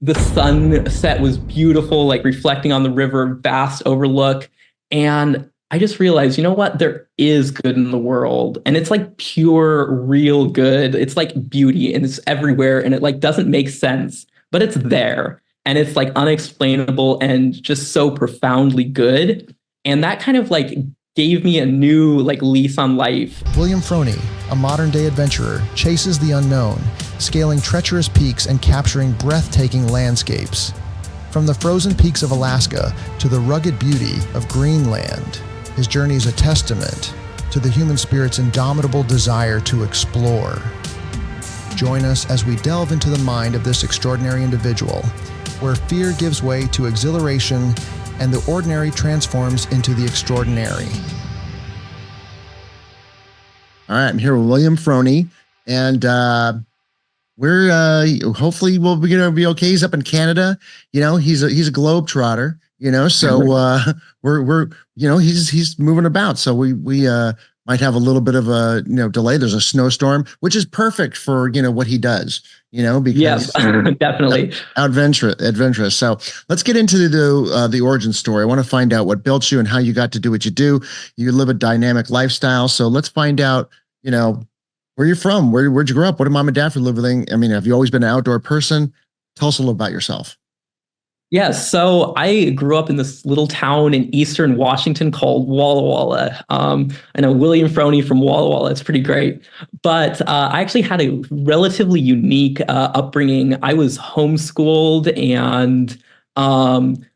the sunset was beautiful, like reflecting on the river, vast overlook. And I just realized, you know what? There is good in the world. And it's like pure, real good. It's like beauty and it's everywhere. And it like doesn't make sense, but it's there. And it's like unexplainable and just so profoundly good. And that kind of like gave me a new like lease on life. William Frohne, a modern-day adventurer, chases the unknown, scaling treacherous peaks and capturing breathtaking landscapes. From the frozen peaks of Alaska to the rugged beauty of Greenland, his journey is a testament to the human spirit's indomitable desire to explore. Join us as we delve into the mind of this extraordinary individual, where fear gives way to exhilaration and the ordinary transforms into the extraordinary. All right, I'm here with William Frohne, and we're hopefully we'll be gonna be okay. He's up in Canada, you know. He's a globe trotter, you know. So we're you know he's moving about. So we might have a little bit of a delay. There's a snowstorm, which is perfect for what he does, because yes, definitely adventurous. So let's get into the origin story. I want to find out what built you and how you got to do what you do. You live a dynamic lifestyle. So let's find out, where you're from, where'd you grow up? What did mom and dad for a living? I mean, have you always been an outdoor person? Tell us a little about yourself. Yeah, so I grew up in this little town in eastern Washington called Walla Walla. I know William Frohne from Walla Walla. It's pretty great. But I actually had a relatively unique upbringing. I was homeschooled, and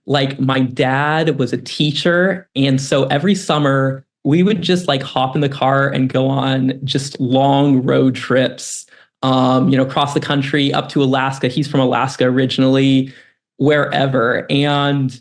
like my dad was a teacher. And so every summer we would just like hop in the car and go on just long road trips, across the country up to Alaska. He's from Alaska originally. Wherever. And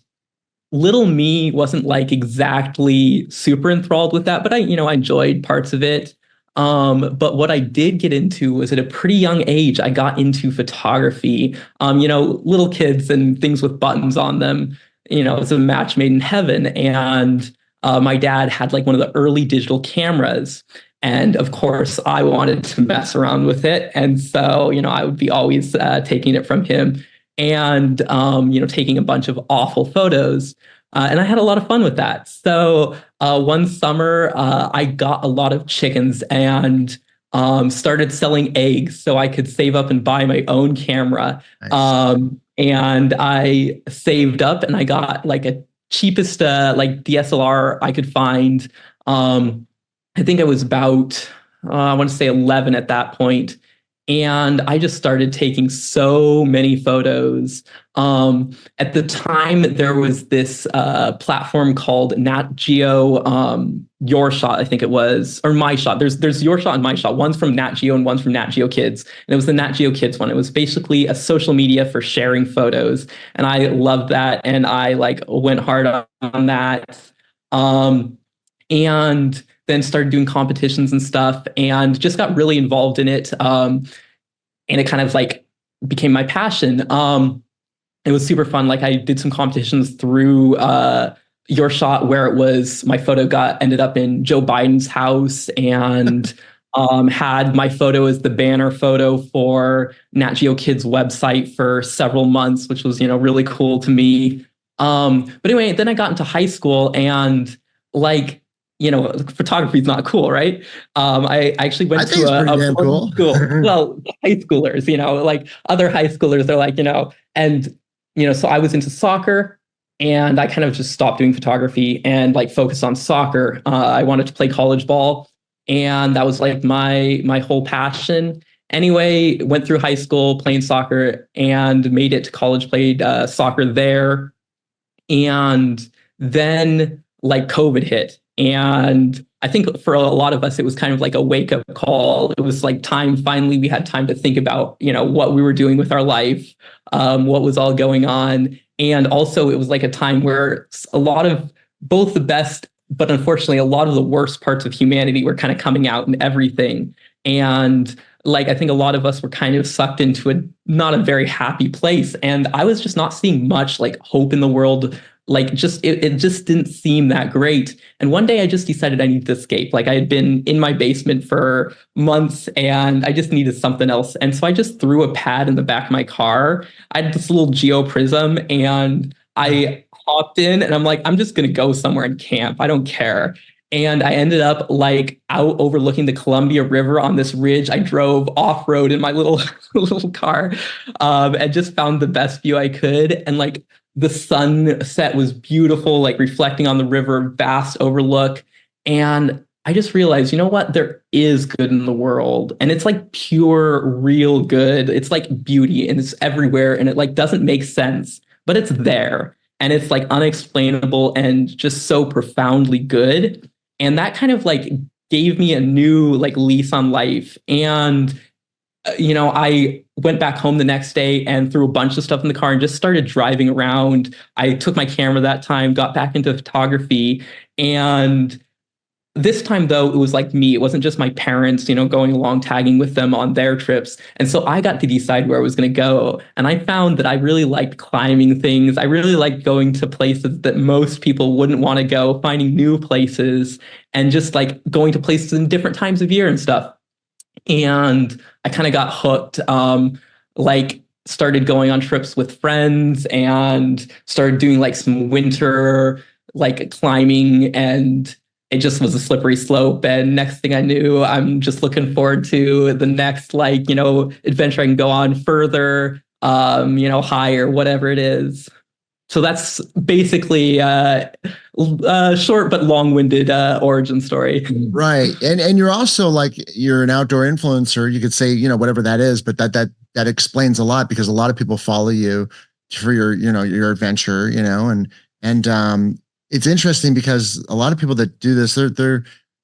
little me wasn't like exactly super enthralled with that, but I enjoyed parts of it. But what I did get into was at a pretty young age, I got into photography. Little kids and things with buttons on them, it's a match made in heaven. And my dad had like one of the early digital cameras. And of course, I wanted to mess around with it. And so, I would be always taking it from him. And, taking a bunch of awful photos. And I had a lot of fun with that. So one summer, I got a lot of chickens and started selling eggs so I could save up and buy my own camera. Nice. And I saved up and I got like a cheapest like DSLR I could find. I think I was about, I want to say 11 at that point. And I just started taking so many photos. At the time, there was this platform called Nat Geo Your Shot, I think it was, or My Shot. There's Your Shot and My Shot. One's from Nat Geo and one's from Nat Geo Kids. And it was the Nat Geo Kids one. It was basically a social media for sharing photos. And I loved that. And I like went hard on that. And then started doing competitions and stuff and just got really involved in it. And it kind of like became my passion. It was super fun. Like I did some competitions through Your Shot where it was my photo ended up in Joe Biden's house and had my photo as the banner photo for Nat Geo Kids website for several months, which was, really cool to me. But anyway, then I got into high school and like, photography is not cool, right? I actually went to a cool. school. Well, high schoolers, like other high schoolers, they're like, and, so I was into soccer and I kind of just stopped doing photography and like focused on soccer. I wanted to play college ball and that was like my whole passion. Anyway, went through high school playing soccer and made it to college, played soccer there. And then like COVID hit. And I think for a lot of us, it was kind of like a wake up call. It was like finally, we had time to think about, what we were doing with our life, what was all going on. And also it was like a time where a lot of both the best, but unfortunately, a lot of the worst parts of humanity were kind of coming out and everything. And like, I think a lot of us were kind of sucked into not a very happy place. And I was just not seeing much like hope in the world like just it just didn't seem that great. And one day I just decided I need to escape. Like I had been in my basement for months and I just needed something else. And so I just threw a pad in the back of my car. I had this little geoprism and I hopped in and I'm like, I'm just gonna go somewhere and camp. I don't care. And I ended up like out overlooking the Columbia River on this ridge. I drove off-road in my little little car, and just found the best view I could. And like the sunset was beautiful, like reflecting on the river, vast overlook. And I just realized, you know what? There is good in the world. And it's like pure, real good. It's like beauty and it's everywhere. And it like doesn't make sense, but it's there. And it's like unexplainable and just so profoundly good. And that kind of like gave me a new like lease on life. And I went back home the next day and threw a bunch of stuff in the car and just started driving around. I took my camera that time, got back into photography. And this time, though, it was like me. It wasn't just my parents, going along, tagging with them on their trips. And so I got to decide where I was going to go. And I found that I really liked climbing things. I really liked going to places that most people wouldn't want to go, finding new places, and just like going to places in different times of year and stuff. And I kind of got hooked, like started going on trips with friends and started doing like some winter like climbing, and it just was a slippery slope. And next thing I knew, I'm just looking forward to the next adventure I can go on further, higher, whatever it is. So that's basically a short but long-winded origin story. Right. And you're also like, you're an outdoor influencer. You could say, whatever that is, but that explains a lot, because a lot of people follow you for your adventure, and it's interesting because a lot of people that do this,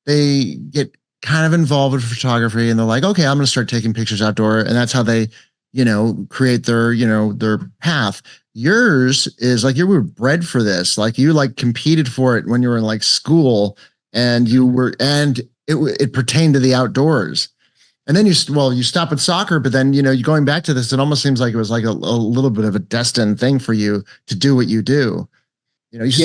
they get kind of involved with photography and they're like, okay, I'm going to start taking pictures outdoor. And that's how they, create their path. Yours is like, you were bred for this. Like you like competed for it when you were in like school, and it pertained to the outdoors. And then you stop at soccer, but then, you're going back to this. It almost seems like it was like a little bit of a destined thing for you to do what you do. If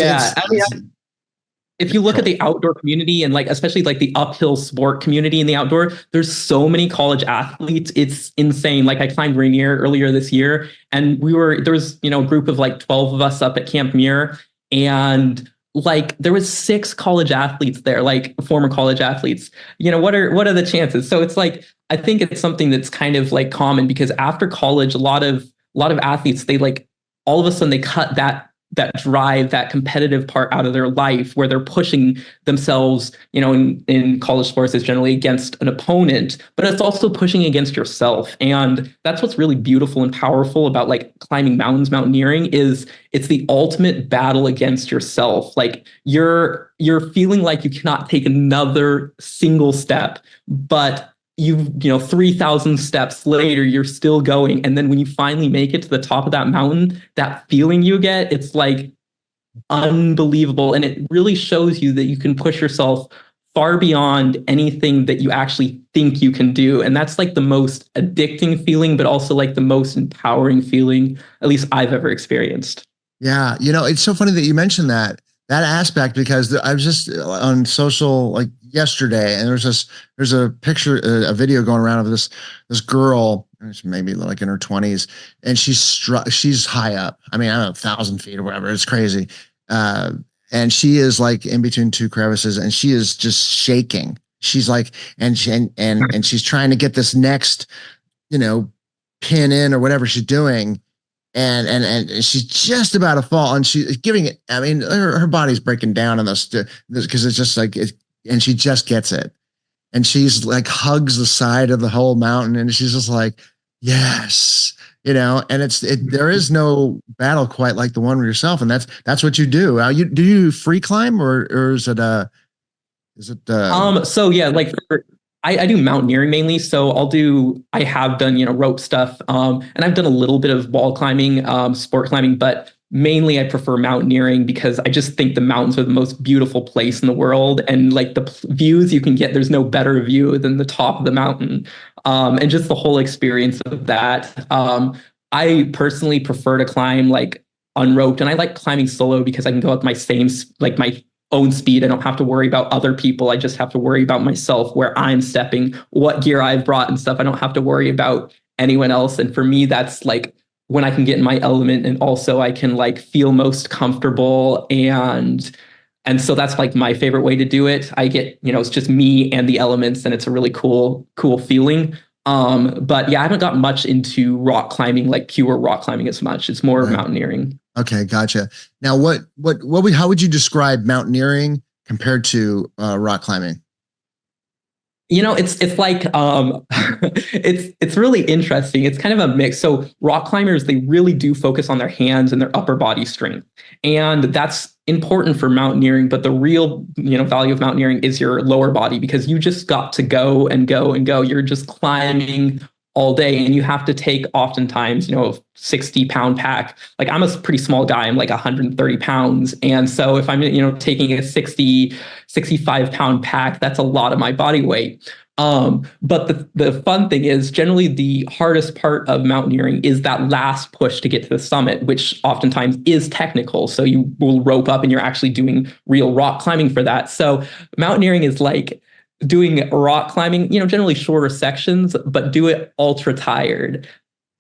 you look at the outdoor community and like, especially like the uphill sport community in the outdoor, there's so many college athletes. It's insane. Like I climbed Rainier earlier this year, and there was, a group of like 12 of us up at Camp Muir, and like there was 6 college athletes there, like former college athletes. What are the chances? So it's like, I think it's something that's kind of like common, because after college, a lot of athletes, they like all of a sudden they cut that drive, that competitive part out of their life, where they're pushing themselves, in college sports is generally against an opponent, but it's also pushing against yourself. And that's what's really beautiful and powerful about like climbing mountains, mountaineering, is it's the ultimate battle against yourself. Like you're feeling like you cannot take another single step, but 3,000 steps later, you're still going. And then when you finally make it to the top of that mountain, that feeling you get, it's like unbelievable. And it really shows you that you can push yourself far beyond anything that you actually think you can do. And that's like the most addicting feeling, but also like the most empowering feeling, at least I've ever experienced. Yeah. It's so funny that you mentioned that aspect, because I was just on social like yesterday, and there's a picture, a video going around of this girl, maybe like in her 20s, and she's high up. I mean, I don't know, 1,000 feet or whatever. It's crazy. And she is like in between 2 crevices, and she is just shaking. She's like, and she's trying to get this next, pin in or whatever she's doing. And she's just about to fall, and she's giving it. I mean, her body's breaking down on this because it's just like and she just gets it, and she's like hugs the side of the whole mountain, and she's just like, yes, and there is no battle quite like the one with yourself, and that's what you do. Do you free climb or is it so yeah, like I do mountaineering mainly. So I have done, rope stuff. And I've done a little bit of wall climbing, sport climbing, but mainly I prefer mountaineering, because I just think the mountains are the most beautiful place in the world. And like the views you can get, there's no better view than the top of the mountain. And just the whole experience of that. I personally prefer to climb like unroped. And I like climbing solo because I can go at my my own speed. I don't have to worry about other people. I just have to worry about myself, where I'm stepping, what gear I've brought and stuff. I don't have to worry about anyone else. And for me, that's like when I can get in my element, and also I can like feel most comfortable. And so that's like my favorite way to do it. I get, it's just me and the elements, and it's a really cool feeling. But yeah, I haven't got much into rock climbing, like pure rock climbing as much. It's more mountaineering. Okay, gotcha. Now, how would you describe mountaineering compared to rock climbing? It's like it's really interesting. It's kind of a mix. So rock climbers, they really do focus on their hands and their upper body strength, and that's important for mountaineering. But the real value of mountaineering is your lower body, because you just got to go and go and go. You're just climbing all day, and you have to take oftentimes, a 60-pound pack. Like, I'm a pretty small guy. I'm like 130 pounds. And so if I'm, taking a 65-pound pack, that's a lot of my body weight. But the fun thing is, generally the hardest part of mountaineering is that last push to get to the summit, which oftentimes is technical. So you will rope up and you're actually doing real rock climbing for that. So mountaineering is like doing rock climbing, generally shorter sections, but do it ultra tired,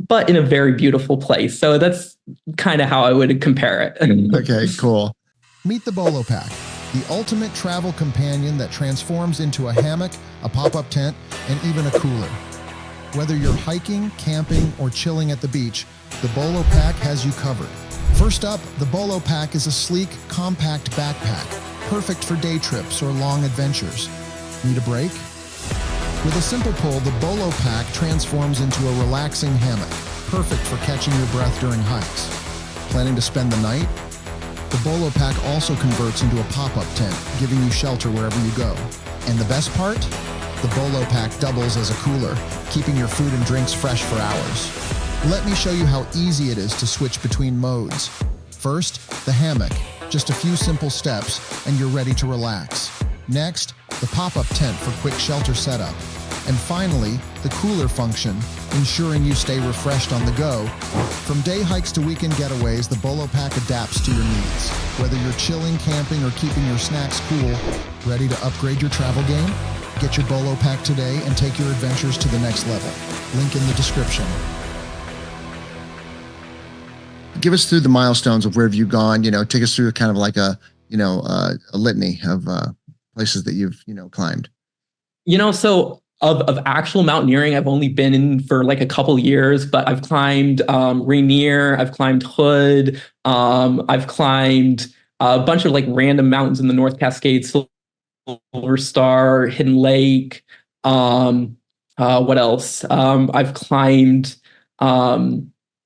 but in a very beautiful place. So that's kind of how I would compare it. Okay, cool. Meet the Bolo Pack, the ultimate travel companion that transforms into a hammock, a pop-up tent, and even a cooler. Whether you're hiking, camping, or chilling at the beach, the Bolo Pack has you covered. First up, the Bolo Pack is a sleek, compact backpack, perfect for day trips or long adventures. Need a break? With a simple pull, the Bolo Pack transforms into a relaxing hammock, perfect for catching your breath during hikes. Planning to spend the night? The Bolo Pack also converts into a pop-up tent, giving you shelter wherever you go. And the best part? The Bolo Pack doubles as a cooler, keeping your food and drinks fresh for hours. Let me show you how easy it is to switch between modes. First, the hammock. Just a few simple steps, and you're ready to relax. Next, the pop-up tent for quick shelter setup. And finally, the cooler function, ensuring you stay refreshed on the go. From day hikes to weekend getaways, the Bolo Pack adapts to your needs. Whether you're chilling, camping, or keeping your snacks cool, ready to upgrade your travel game? Get your Bolo Pack today and take your adventures to the next level. Link in the description. Give us through the milestones of where have you gone, take us through kind of like a litany of places that you've, climbed. So of actual mountaineering, I've only been in for like a couple years, but I've climbed Rainier, I've climbed Hood, I've climbed a bunch of like random mountains in the North Cascades, Silver Star, Hidden Lake. What else? I've climbed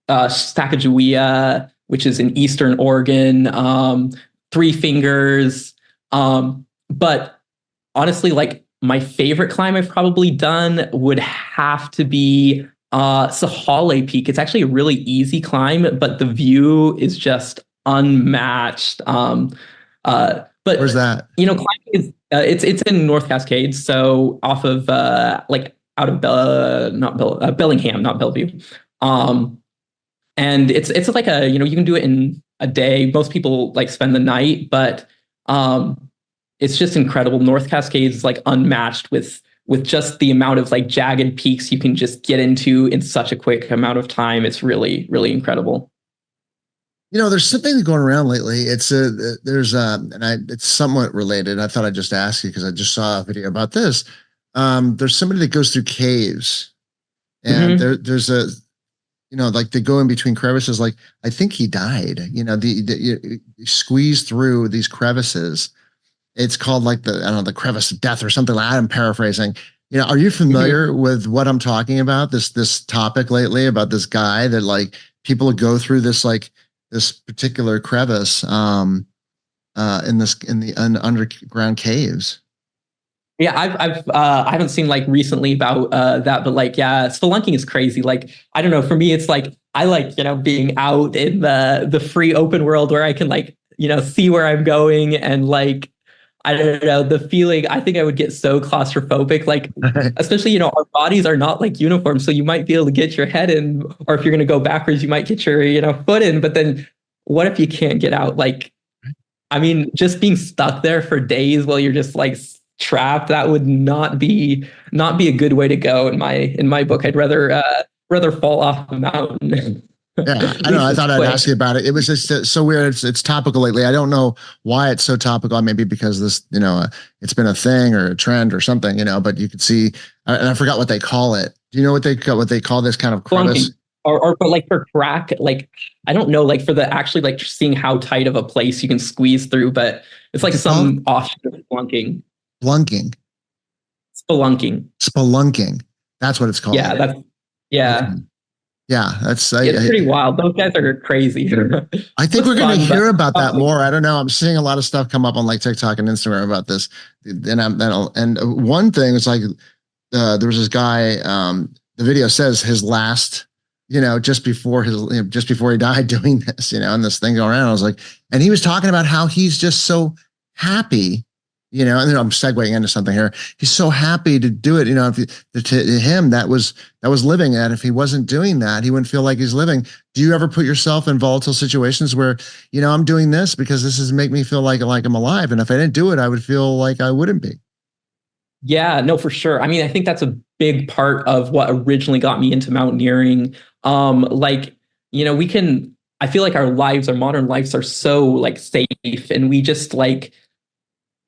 Sacagawea, which is in Eastern Oregon, Three Fingers. But honestly, like, my favorite climb I've probably done would have to be Sahale Peak. It's actually a really easy climb, but the view is just unmatched. But where's that? Climbing is it's in North Cascades, so off of like out of Bellingham, not Bellevue. And it's like you can do it in a day. Most people like spend the night, but it's just incredible. North Cascades is like unmatched with just the amount of like jagged peaks you can just get into in such a quick amount of time. It's really, really incredible. There's something going around lately. It's it's somewhat related. I thought I'd just ask you because I just saw a video about this. There's somebody that goes through caves, and there's a, like they go in between crevices. Like, I think he died. You squeeze through these crevices. It's called like the crevice of death or something like that. I'm paraphrasing. Are you familiar with what I'm talking about? This topic lately about this guy that like people go through this particular crevice in the underground caves. Yeah, I haven't seen like recently about that, but like, yeah, spelunking is crazy. Like, I don't know, for me, it's like I like being out in the free open world where I can like see where I'm going, and like, I don't know, the feeling. I think I would get so claustrophobic, like, especially, our bodies are not like uniform. So you might be able to get your head in, or if you're going to go backwards, you might get your, foot in. But then what if you can't get out? Like, I mean, just being stuck there for days while you're just like trapped, that would not be a good way to go in my book. I'd rather fall off a mountain. Yeah, At I don't know. least I it's thought I'd quick. ask you about it. It was just so weird. It's topical lately. I don't know why it's so topical. Maybe because this, it's been a thing or a trend or something, but you could see, and I forgot what they call it. Do you know what they call this kind of Flunking. crevice? Or but like for crack, like I don't know, like for the actually like seeing how tight of a place you can squeeze through, but it's like What's it called? some offshoot of flunking. Blunking, Spelunking. spelunking. That's what it's called. Yeah, that's yeah. Okay. Yeah, that's It's pretty wild. Those guys are crazy. I think Looks we're going to fun, hear but about that more. I don't know. I'm seeing a lot of stuff come up on like TikTok and Instagram about this. And one thing is like there was this guy. The video says his last, just before just before he died doing this, and this thing going around. I was like, and he was talking about how he's just so happy. And then I'm segueing into something here. He's so happy to do it. To him, that was living. And if he wasn't doing that, he wouldn't feel like he's living. Do you ever put yourself in volatile situations where, I'm doing this because this is make me feel like I'm alive. And if I didn't do it, I would feel like I wouldn't be. Yeah, no, for sure. I mean, I think that's a big part of what originally got me into mountaineering. I feel like our modern lives are so like safe, and we just like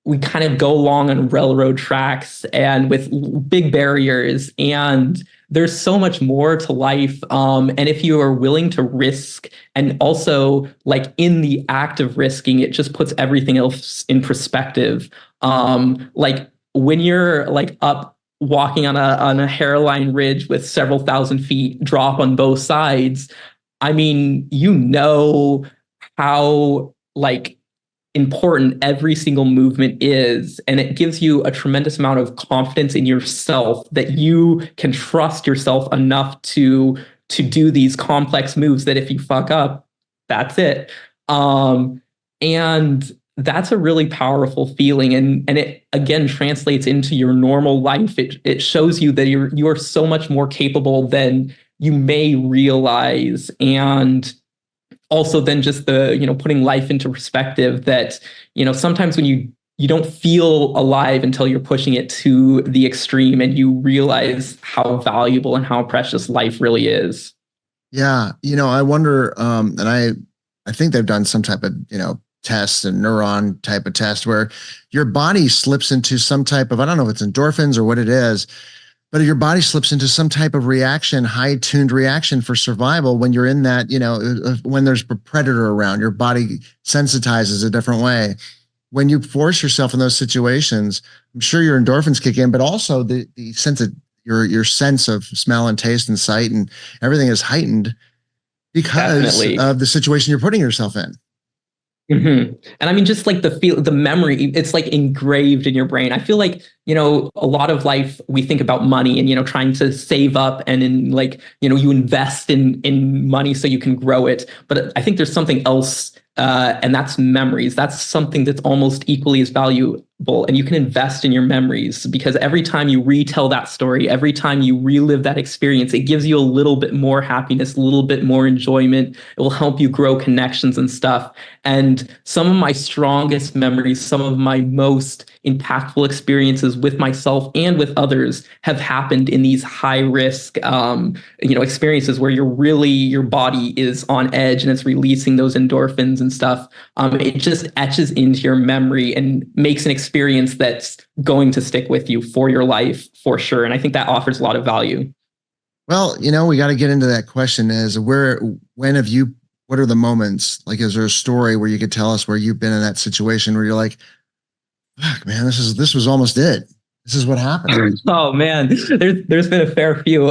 we kind of go along on railroad tracks and with big barriers, and there's so much more to life. And if you are willing to risk, and also like in the act of risking, it just puts everything else in perspective. Like when you're like up walking on a hairline ridge with several thousand feet drop on both sides, I mean, how like important every single movement is, and it gives you a tremendous amount of confidence in yourself that you can trust yourself enough to do these complex moves that if you fuck up, that's it. And that's a really powerful feeling, and it again translates into your normal life. It shows you that you're so much more capable than you may realize, and also then just the putting life into perspective that sometimes when you don't feel alive until you're pushing it to the extreme, and you realize how valuable and how precious life really is. Yeah. I wonder, and I think they've done some type of, tests and neuron type of test where your body slips into some type of, I don't know if it's endorphins or what it is, but your body slips into some type of reaction, high tuned reaction for survival when you're in that, when there's a predator around, your body sensitizes a different way. When you force yourself in those situations, I'm sure your endorphins kick in, but also the sense of your sense of smell and taste and sight and everything is heightened because Definitely. of the situation you're putting yourself in. Mm-hmm. And I mean, just like the memory, it's like engraved in your brain. I feel like, a lot of life, we think about money and, trying to save up and in like, you invest in money so you can grow it. But I think there's something else, and that's memories. That's something that's almost equally as valuable. And you can invest in your memories, because every time you retell that story, every time you relive that experience, it gives you a little bit more happiness, a little bit more enjoyment. It will help you grow connections and stuff. And some of my strongest memories, some of my most impactful experiences with myself and with others have happened in these high risk, experiences where your body is on edge and it's releasing those endorphins and stuff. It just etches into your memory and makes an experience that's going to stick with you for your life for sure. And I think that offers a lot of value. Well, we got to get into that question is what are the moments? Like, is there a story where you could tell us where you've been in that situation where you're like, fuck, man, this was almost it. This is what happened. Oh man, there's been a fair few.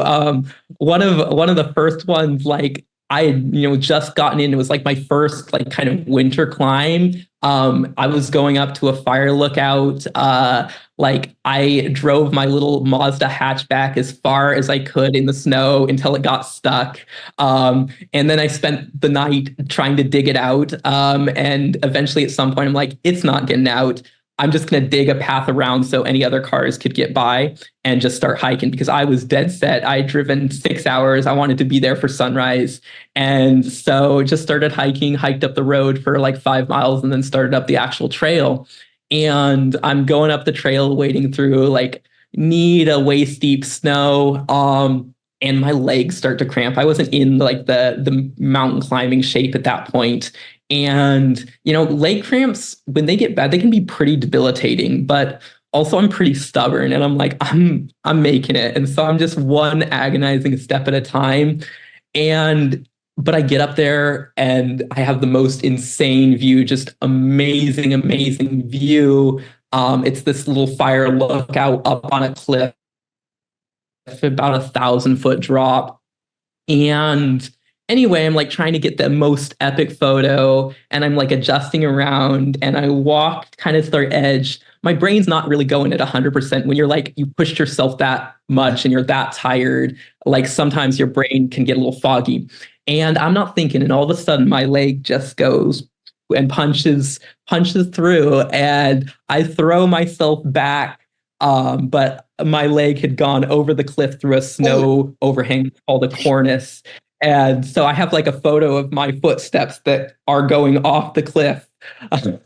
One of the first ones, like I had, just gotten in. It was like my first like kind of winter climb. I was going up to a fire lookout. Like I drove my little Mazda hatchback as far as I could in the snow until it got stuck. And then I spent the night trying to dig it out. And eventually at some point I'm like, it's not getting out. I'm just going to dig a path around so any other cars could get by and just start hiking because I was dead set. I had driven 6 hours. I wanted to be there for sunrise. And so just started hiking, hiked up the road for like 5 miles and then started up the actual trail. And I'm going up the trail, wading through like knee to waist deep snow. And my legs start to cramp. I wasn't in like the mountain climbing shape at that point. And, leg cramps, when they get bad, they can be pretty debilitating, but also I'm pretty stubborn and I'm like, I'm making it. And so I'm just one agonizing step at a time. But I get up there and I have the most insane view, just amazing, amazing view. It's this little fire lookout up on a cliff, about 1,000-foot drop. And anyway, I'm like trying to get the most epic photo and I'm like adjusting around and I walk kind of to the edge. My brain's not really going at 100% when you're like, you pushed yourself that much and you're that tired. Like sometimes your brain can get a little foggy and I'm not thinking. And all of a sudden my leg just goes and punches through and I throw myself back. But my leg had gone over the cliff through a snow overhang called a cornice. And so I have like a photo of my footsteps that are going off the cliff. But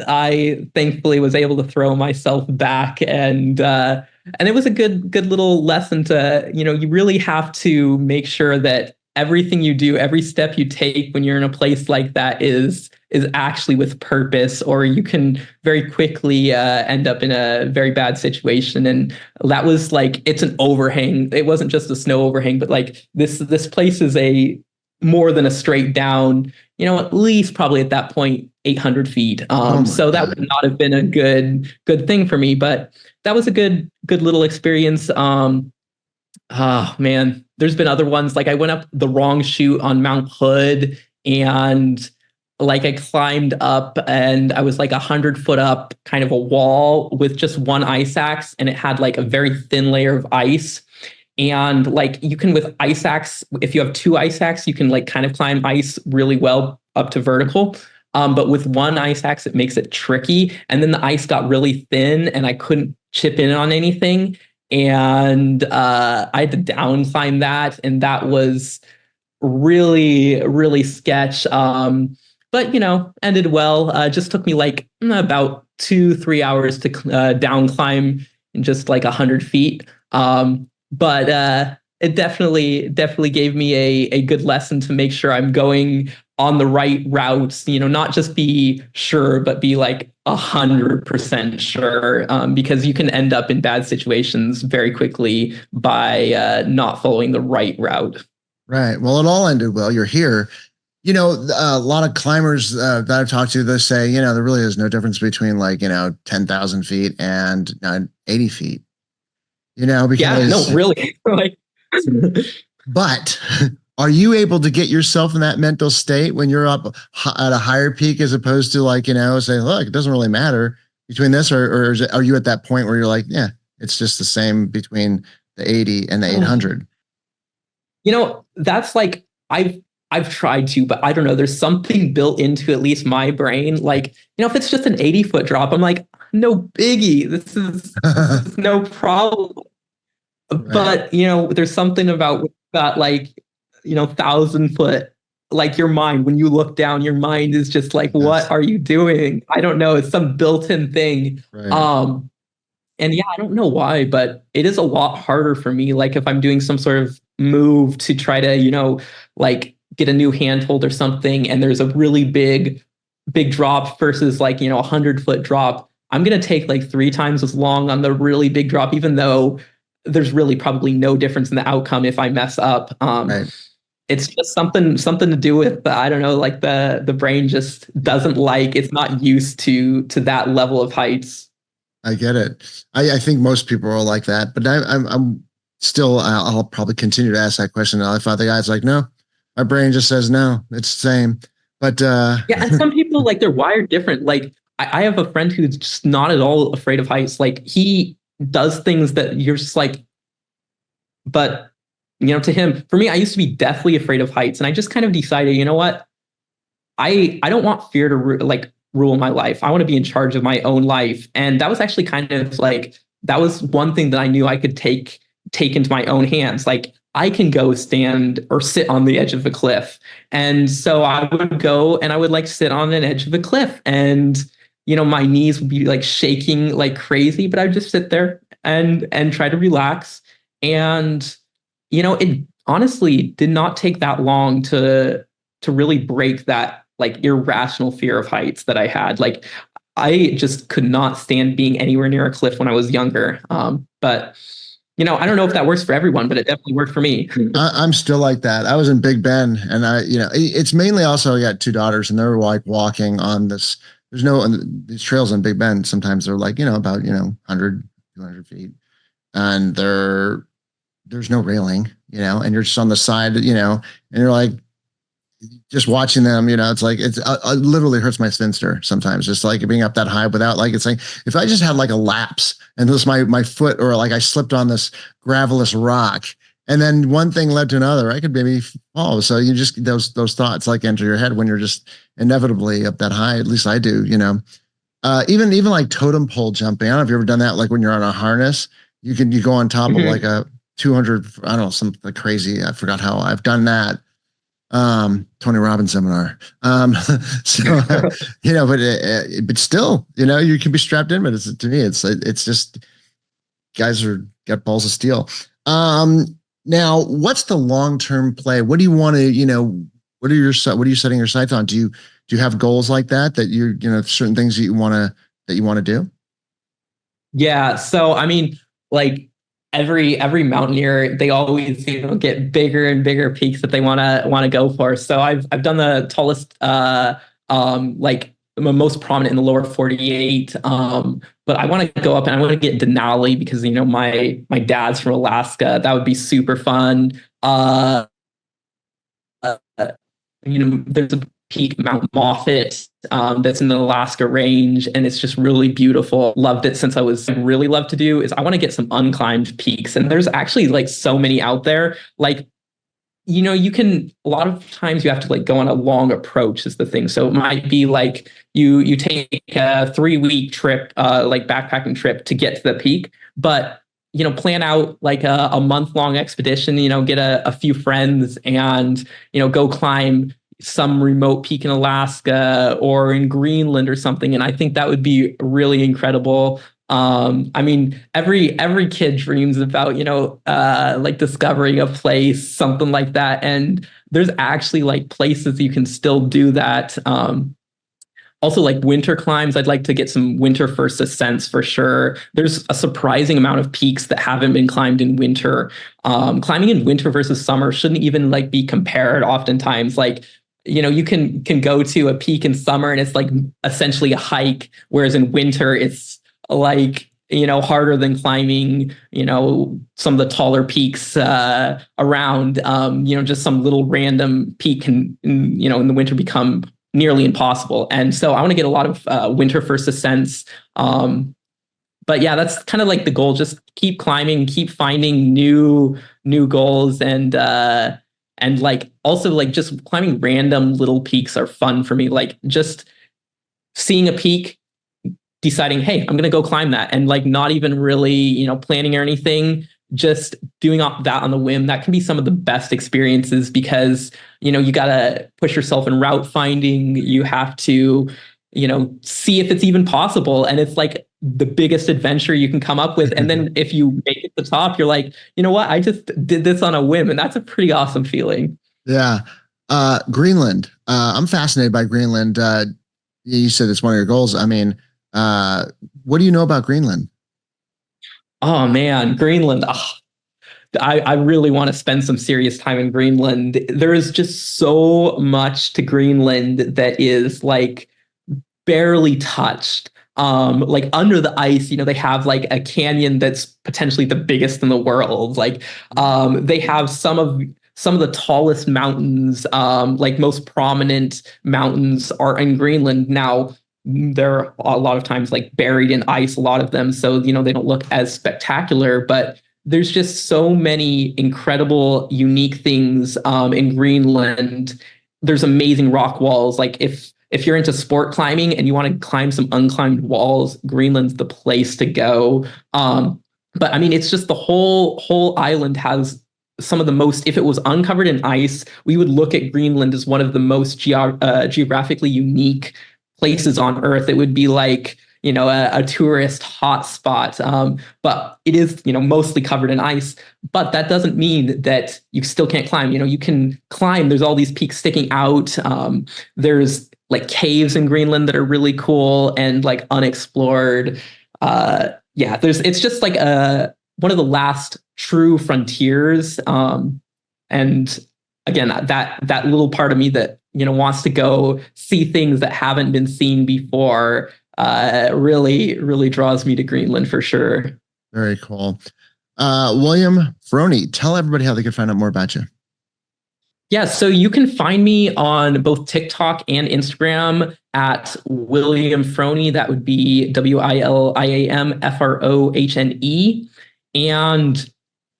I thankfully was able to throw myself back and it was a good little lesson to, you really have to make sure that everything you do, every step you take when you're in a place like that is actually with purpose, or you can very quickly end up in a very bad situation. And that was like, it's an overhang. It wasn't just a snow overhang, but like this place is a more than a straight down, at least probably at that point, 800 feet. So that would not have been a good thing for me, but that was a good little experience. Oh man, there's been other ones. Like I went up the wrong chute on Mount Hood and like I climbed up and I was like 100 foot up kind of a wall with just one ice axe and it had like a very thin layer of ice. And like you can with ice axe, if you have two ice axes, you can like kind of climb ice really well up to vertical. But with one ice axe, it makes it tricky. And then the ice got really thin and I couldn't chip in on anything. And I had to down climb that. And that was really, really sketch. But, ended well. Just took me like about 2-3 hours to down climb in just like 100 feet. But it definitely gave me a good lesson to make sure I'm going on the right routes, not just be sure, but be like 100% sure, because you can end up in bad situations very quickly by not following the right route. Right. Well, it all ended well. You're here. A lot of climbers that I've talked to, they say, there really is no difference between like, 10,000 feet and 80 feet, because. Yeah, no, really. Like, but are you able to get yourself in that mental state when you're up at a higher peak as opposed to like, say, look, it doesn't really matter between this or are you at that point where you're like, yeah, it's just the same between the 80 and the 800? That's like, I've tried to, but I don't know. There's something built into at least my brain. Like, if it's just an 80-foot drop, I'm like, no biggie. This is no problem. Right. But, there's something about that, like, 1,000-foot, like your mind, when you look down, your mind is just like, what are you doing? I don't know. It's some built-in thing. Right. And yeah, I don't know why, but it is a lot harder for me. Like if I'm doing some sort of move to try to, like get a new handhold or something, and there's a really big drop versus like, 100-foot drop, I'm going to take like 3 times as long on the really big drop, even though there's really probably no difference in the outcome if I mess up. Right. It's just something to do with, I don't know, like the brain just doesn't like, it's not used to that level of heights. I get it. I think most people are like that, but I'm still, I'll probably continue to ask that question. I thought the guy's like, no, my brain just says no, it's the same. But yeah, and some people like they're wired different. Like I have a friend who's just not at all afraid of heights. Like he does things that you're just like, but to him, for me, I used to be deathly afraid of heights, and I just kind of decided, you know what, I don't want fear to like rule my life. I want to be in charge of my own life. And that was actually kind of like, that was one thing that I knew I could take into my own hands. Like, I can go stand or sit on the edge of a cliff. And so I would go and I would like sit on an edge of a cliff, and, my knees would be like shaking like crazy, but I would just sit there and try to relax. And, it honestly did not take that long to really break that like irrational fear of heights that I had. Like, I just could not stand being anywhere near a cliff when I was younger. But I don't know if that works for everyone, but it definitely worked for me. I'm still like that. I was in Big Bend, and it's mainly also I got two daughters, and they're like walking on this. There's no these trails in Big Bend. Sometimes they're like about 100, 200 feet, and there's no railing, and you're just on the side, and you're like just watching them. It's like it literally hurts my sphincter sometimes, just like being up that high without like it's like if I just had like a lapse and this my foot or like I slipped on this gravelous rock. And then one thing led to another. I could maybe fall. So you just those thoughts like enter your head when you're just inevitably up that high. At least I do. Even like totem pole jumping. I don't know if you've ever done that. Like when you're on a harness, you go on top of like a 200. I don't know, something crazy. I forgot how I've done that. Tony Robbins seminar. But still, you can be strapped in. But to me, it's just guys got balls of steel. Now, what's the long-term play? What do you want to, what are you setting your sights on? Do you have goals like that you're, certain things that you want to do? Yeah. So, I mean, like every mountaineer, they always, get bigger and bigger peaks that they want to go for. So I've done the tallest, like most prominent in the lower 48. But I want to go up and I want to get Denali because, my dad's from Alaska. That would be super fun. There's a peak, Mount Moffat, that's in the Alaska range, and it's just really beautiful. Loved it since I was really love to do is I want to get some unclimbed peaks. And there's actually like so many out there. Like, you can, a lot of times you have to like go on a long approach is the thing. So it might be like you take a 3-week trip, like backpacking trip to get to the peak, but plan out like a month-long expedition, get a few friends and, go climb some remote peak in Alaska or in Greenland or something. And I think that would be really incredible. I mean, every kid dreams about, like discovering a place, something like that. And there's actually like places you can still do that. Also like winter climbs. I'd like to get some winter first ascents for sure. There's a surprising amount of peaks that haven't been climbed in winter. Climbing in winter versus summer shouldn't even like be compared oftentimes. Like, you can go to a peak in summer and it's like essentially a hike, whereas in winter it's like, harder than climbing, some of the taller peaks around, just some little random peak can, in the winter become nearly impossible. And so I want to get a lot of winter first ascents. But yeah, that's kind of like the goal. Just keep climbing, keep finding new goals, and like also like just climbing random little peaks are fun for me. Like just seeing a peak, deciding, hey, I'm going to go climb that, and like not even really, planning or anything, just doing that on the whim. That can be some of the best experiences because, you got to push yourself in route finding. You have to, see if it's even possible. And it's like the biggest adventure you can come up with. And then if you make it to the top, you're like, you know what? I just did this on a whim. And that's a pretty awesome feeling. Yeah. Greenland. I'm fascinated by Greenland. You said it's one of your goals. I mean, what do you know about Greenland? Oh man, Greenland. Oh, I really want to spend some serious time in Greenland. There is just so much to Greenland that is like barely touched. Like under the ice, they have like a canyon that's potentially the biggest in the world. Like, they have some of the tallest mountains, like most prominent mountains are in Greenland. Now, they're a lot of times like buried in ice, a lot of them. So, they don't look as spectacular, but there's just so many incredible, unique things in Greenland. There's amazing rock walls. Like if if you're into sport climbing and you want to climb some unclimbed walls, Greenland's the place to go. But I mean, it's just the whole island has some of the most, if it was uncovered in ice, we would look at Greenland as one of the most geographically unique places on Earth. It would be like, a tourist hotspot. But it is, mostly covered in ice. But that doesn't mean that you still can't climb. You can climb. There's all these peaks sticking out. There's like caves in Greenland that are really cool and like unexplored. It's just like one of the last true frontiers. And again, that little part of me that, wants to go see things that haven't been seen before, really, really draws me to Greenland for sure. Very cool. William Frohne, tell everybody how they can find out more about you. Yeah, so you can find me on both TikTok and Instagram at William Frohne. That would be WILIAMFROHNE. And,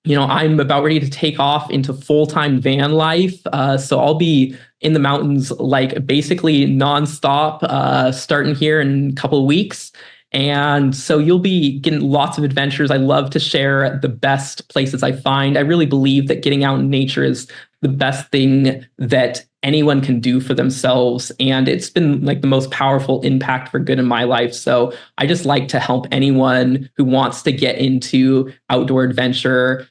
I'm about ready to take off into full-time van life. So I'll be in the mountains, like basically nonstop, starting here in a couple of weeks. And so you'll be getting lots of adventures. I love to share the best places I find. I really believe that getting out in nature is the best thing that anyone can do for themselves. And it's been like the most powerful impact for good in my life. So I just like to help anyone who wants to get into outdoor adventure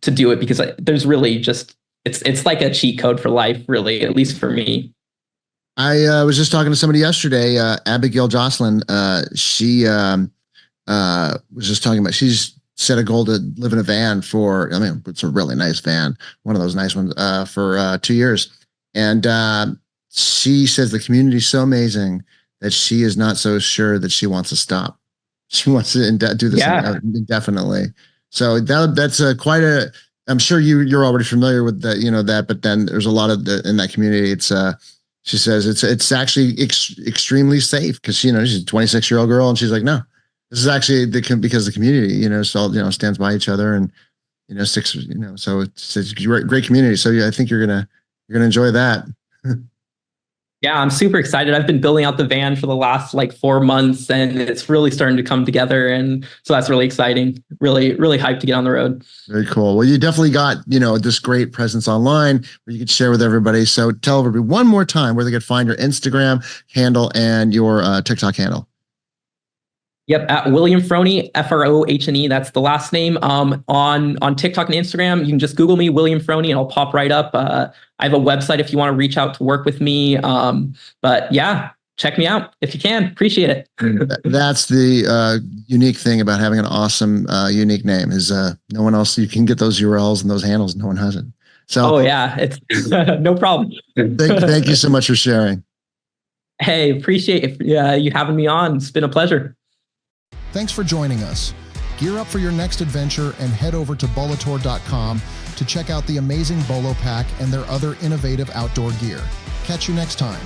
to do it, because there's really just, it's like a cheat code for life, really, at least for me. I was just talking to somebody yesterday, Abigail Jocelyn. She was just talking about, she's set a goal to live in a van it's a really nice van, one of those nice ones, for 2 years. And she says the community is so amazing that she is not so sure that she wants to stop. She wants to do this indefinitely. So that's quite a, I'm sure you're already familiar with that, but then there's a lot of in that community. It's she says it's actually extremely safe because she's a 26-year-old girl and she's like, no, this is actually because the community stands by each other and so it's a great community. So yeah, I think you're gonna enjoy that. Yeah, I'm super excited. I've been building out the van for the last 4 months and it's really starting to come together. And so that's really exciting. Really, really hyped to get on the road. Very cool. Well, you definitely got, this great presence online where you could share with everybody. So tell everybody one more time where they could find your Instagram handle and your TikTok handle. Yep, at William Frohne, Frohne. That's the last name. On TikTok and Instagram, you can just Google me, William Frohne, and I'll pop right up. I have a website if you want to reach out to work with me. But yeah, check me out if you can. Appreciate it. That's the unique thing about having an awesome, unique name is no one else. You can get those URLs and those handles. No one has it. So. Oh yeah, it's no problem. Thank you so much for sharing. Hey, appreciate you having me on. It's been a pleasure. Thanks for joining us. Gear up for your next adventure and head over to BOLOTOR.com to check out the amazing Bolo Pack and their other innovative outdoor gear. Catch you next time.